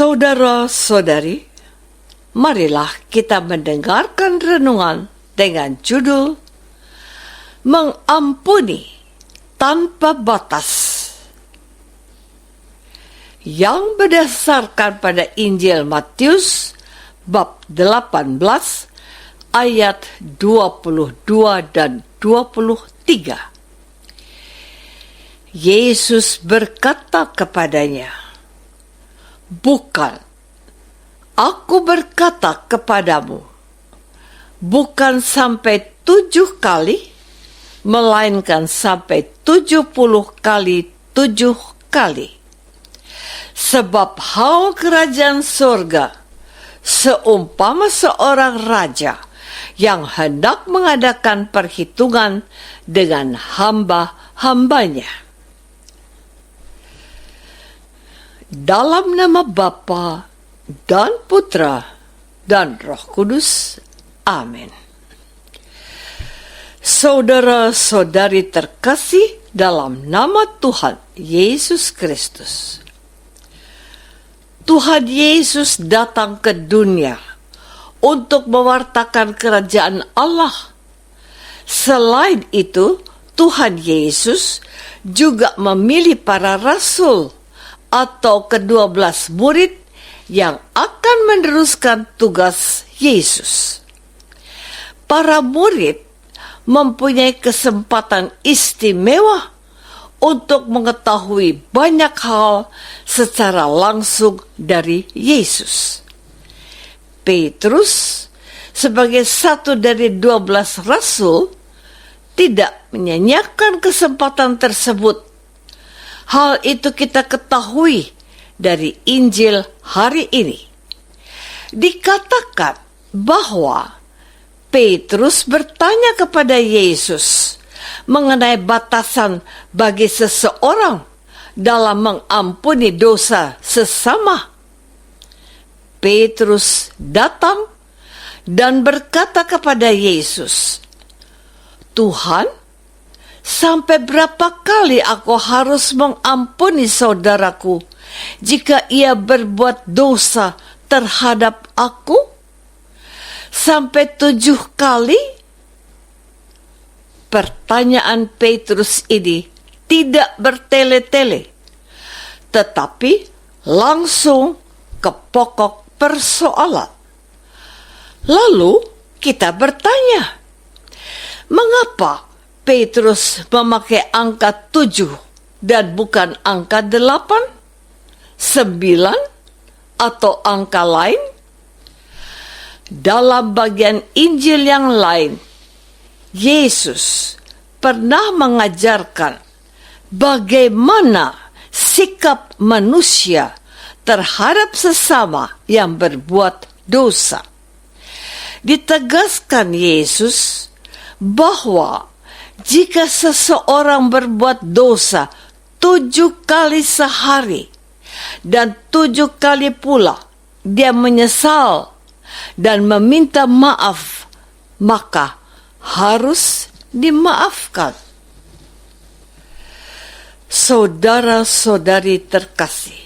Saudara-saudari, marilah kita mendengarkan renungan dengan judul Mengampuni Tanpa Batas, yang berdasarkan pada Injil Matius bab 18 ayat 22 dan 23. Yesus berkata kepadanya, "Bukan, aku berkata kepadamu, bukan sampai 7 kali, melainkan sampai 70 kali 7 kali. Sebab hal kerajaan surga seumpama seorang raja yang hendak mengadakan perhitungan dengan hamba-hambanya." Dalam nama Bapa dan Putra dan Roh Kudus. Amin. Saudara-saudari terkasih dalam nama Tuhan Yesus Kristus. Tuhan Yesus datang ke dunia untuk mewartakan kerajaan Allah. Selain itu, Tuhan Yesus juga memilih para rasul atau ke-12 murid yang akan meneruskan tugas Yesus. Para murid mempunyai kesempatan istimewa untuk mengetahui banyak hal secara langsung dari Yesus. Petrus, sebagai satu dari 12 rasul, tidak menyanyiakan kesempatan tersebut. Hal itu kita ketahui dari Injil hari ini. Dikatakan bahwa Petrus bertanya kepada Yesus mengenai batasan bagi seseorang dalam mengampuni dosa sesama. Petrus datang dan berkata kepada Yesus, "Tuhan, sampai berapa kali aku harus mengampuni saudaraku jika ia berbuat dosa terhadap aku? Sampai 7 kali?" Pertanyaan Petrus ini tidak bertele-tele, tetapi langsung ke pokok persoalan. Lalu kita bertanya, mengapa Petrus memakai angka 7 dan bukan angka 8, 9, atau angka lain? Dalam bagian Injil yang lain, Yesus pernah mengajarkan bagaimana sikap manusia terhadap sesama yang berbuat dosa. Ditegaskan Yesus bahwa jika seseorang berbuat dosa 7 kali sehari dan 7 kali pula dia menyesal dan meminta maaf, maka harus dimaafkan. Saudara-saudari terkasih,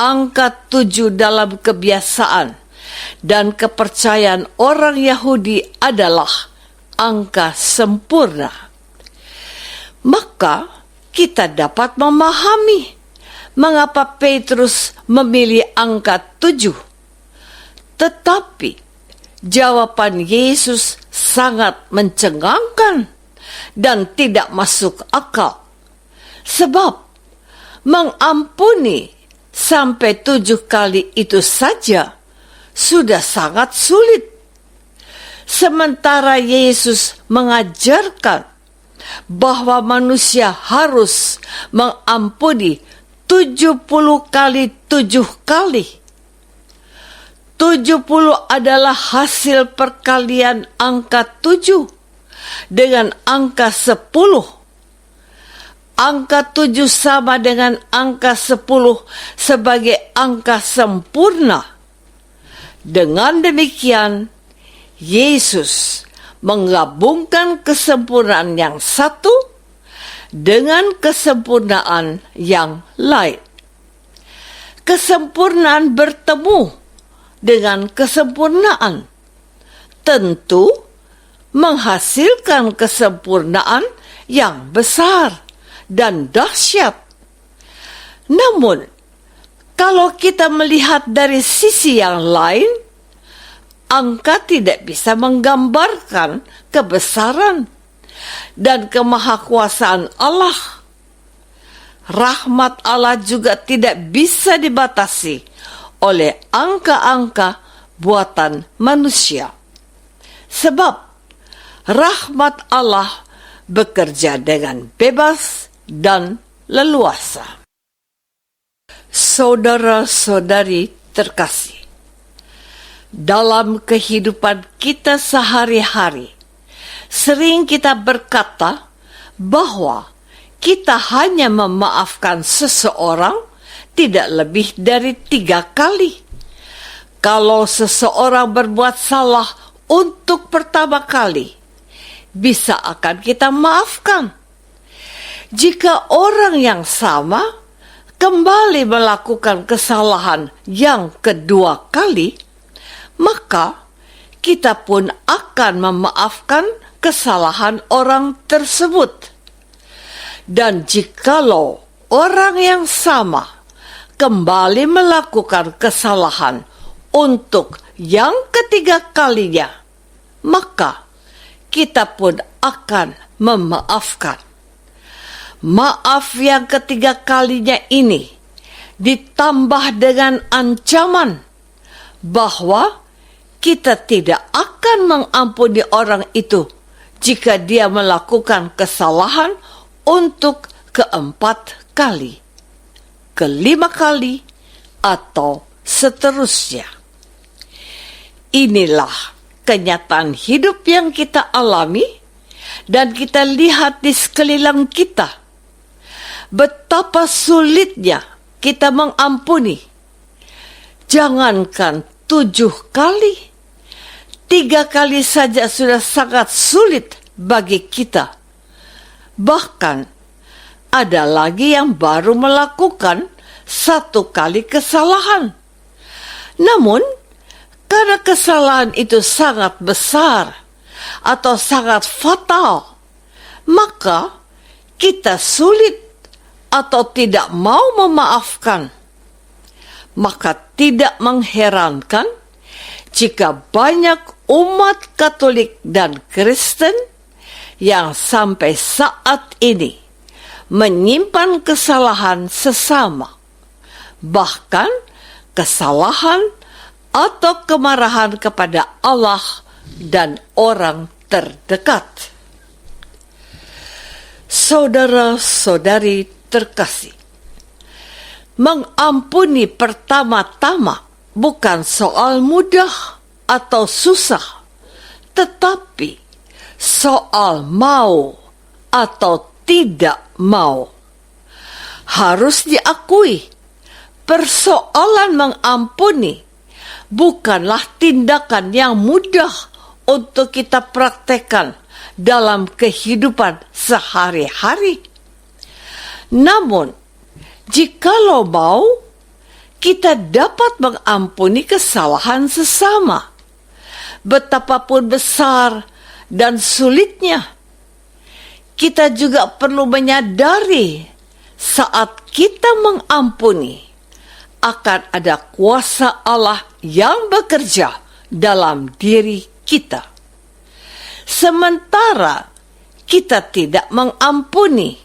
angka 7 dalam kebiasaan dan kepercayaan orang Yahudi adalah angka sempurna. Maka kita dapat memahami mengapa Petrus memilih angka 7. Tetapi jawaban Yesus sangat mencengangkan dan tidak masuk akal. Sebab mengampuni sampai 7 kali itu saja sudah sangat sulit. Sementara Yesus mengajarkan bahwa manusia harus mengampuni 70 kali 7 kali. 70 adalah hasil perkalian angka 7 dengan angka 10. Angka 7 sama dengan angka 10 sebagai angka sempurna. Dengan demikian, Yesus menggabungkan kesempurnaan yang satu dengan kesempurnaan yang lain. kesempurnaan bertemu dengan kesempurnaan, tentu menghasilkan kesempurnaan yang besar dan dahsyat. Namun, kalau kita melihat dari sisi yang lain, angka tidak bisa menggambarkan kebesaran dan kemahakuasaan Allah. Rahmat Allah juga tidak bisa dibatasi oleh angka-angka buatan manusia. Sebab rahmat Allah bekerja dengan bebas dan leluasa. Saudara-saudari terkasih, dalam kehidupan kita sehari-hari, sering kita berkata bahwa kita hanya memaafkan seseorang tidak lebih dari 3 kali. Kalau seseorang berbuat salah untuk pertama kali, bisa akan kita maafkan. Jika orang yang sama kembali melakukan kesalahan yang kedua kali, maka kita pun akan memaafkan kesalahan orang tersebut. Dan jikalau orang yang sama kembali melakukan kesalahan untuk yang ketiga kalinya, maka kita pun akan memaafkan. Maaf yang ketiga kalinya ini ditambah dengan ancaman bahwa kita tidak akan mengampuni orang itu jika dia melakukan kesalahan untuk keempat kali, kelima kali, atau seterusnya. Inilah kenyataan hidup yang kita alami dan kita lihat di sekeliling kita. Betapa sulitnya kita mengampuni. Jangankan 7 kali, 3 kali saja sudah sangat sulit bagi kita. Bahkan ada lagi yang baru melakukan 1 kali kesalahan. Namun, karena kesalahan itu sangat besar atau sangat fatal, maka kita sulit atau tidak mau memaafkan. Maka tidak mengherankan jika banyak umat Katolik dan Kristen yang sampai saat ini menyimpan kesalahan sesama, bahkan kesalahan atau kemarahan kepada Allah dan orang terdekat. Saudara-saudari terkasih, mengampuni pertama-tama bukan soal mudah atau susah, tetapi soal mau atau tidak mau. Harus diakui, persoalan mengampuni bukanlah tindakan yang mudah untuk kita praktekkan dalam kehidupan sehari-hari. Namun, jikalau mau, kita dapat mengampuni kesalahan sesama, betapapun besar dan sulitnya. Kita juga perlu menyadari saat kita mengampuni, akan ada kuasa Allah yang bekerja dalam diri kita. Sementara kita tidak mengampuni,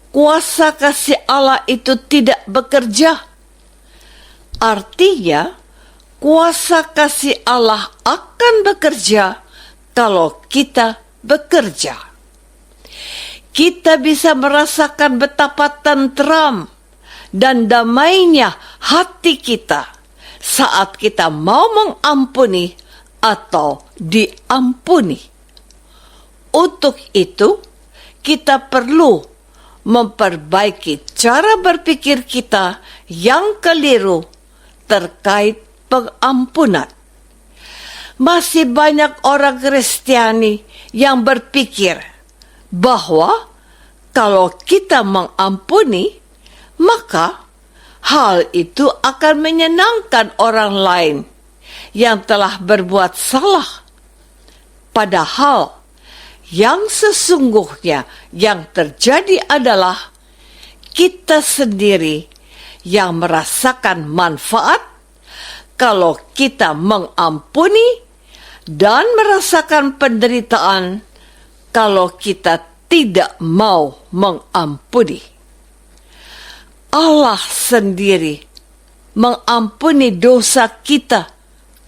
kuasa kasih Allah itu tidak bekerja. Artinya, kuasa kasih Allah akan bekerja kalau kita bekerja. Kita bisa merasakan betapa tentram dan damainya hati kita saat kita mau mengampuni atau diampuni. Untuk itu, kita perlu memperbaiki cara berpikir kita yang keliru terkait pengampunan. Masih banyak orang Kristiani yang berpikir bahwa kalau kita mengampuni, maka Hal itu akan menyenangkan orang lain yang telah berbuat salah. Padahal yang sesungguhnya yang terjadi adalah kita sendiri yang merasakan manfaat kalau kita mengampuni dan merasakan penderitaan kalau kita tidak mau mengampuni. Allah sendiri mengampuni dosa kita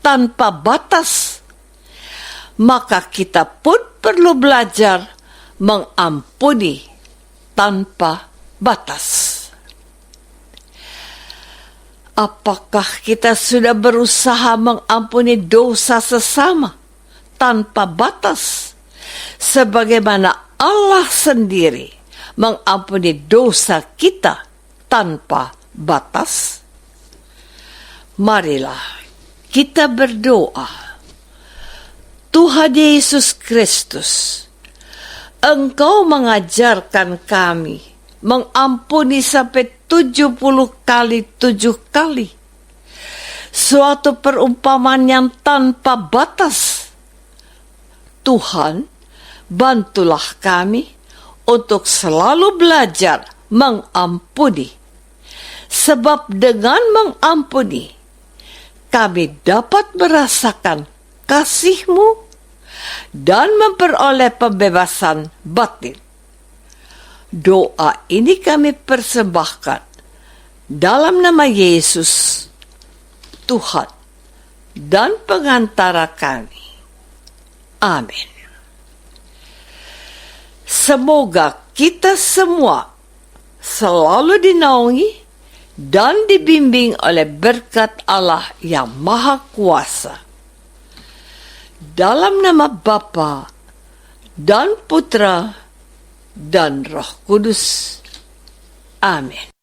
tanpa batas. Maka kita pun perlu belajar mengampuni tanpa batas. Apakah kita sudah berusaha mengampuni dosa sesama tanpa batas? Sebagaimana Allah sendiri mengampuni dosa kita tanpa batas? Marilah kita berdoa. Tuhan Yesus Kristus, Engkau mengajarkan kami mengampuni sampai 70 kali 7 kali. Suatu perumpamaan yang tanpa batas. Tuhan, bantulah kami untuk selalu belajar mengampuni. Sebab dengan mengampuni, kami dapat merasakan kasih-Mu dan memperoleh pembebasan batin. Doa ini kami persembahkan dalam nama Yesus, Tuhan dan pengantara kami. Amin. Semoga kita semua selalu dinaungi dan dibimbing oleh berkat Allah yang Maha Kuasa. Dalam nama Bapa dan Putra dan Roh Kudus. Amin.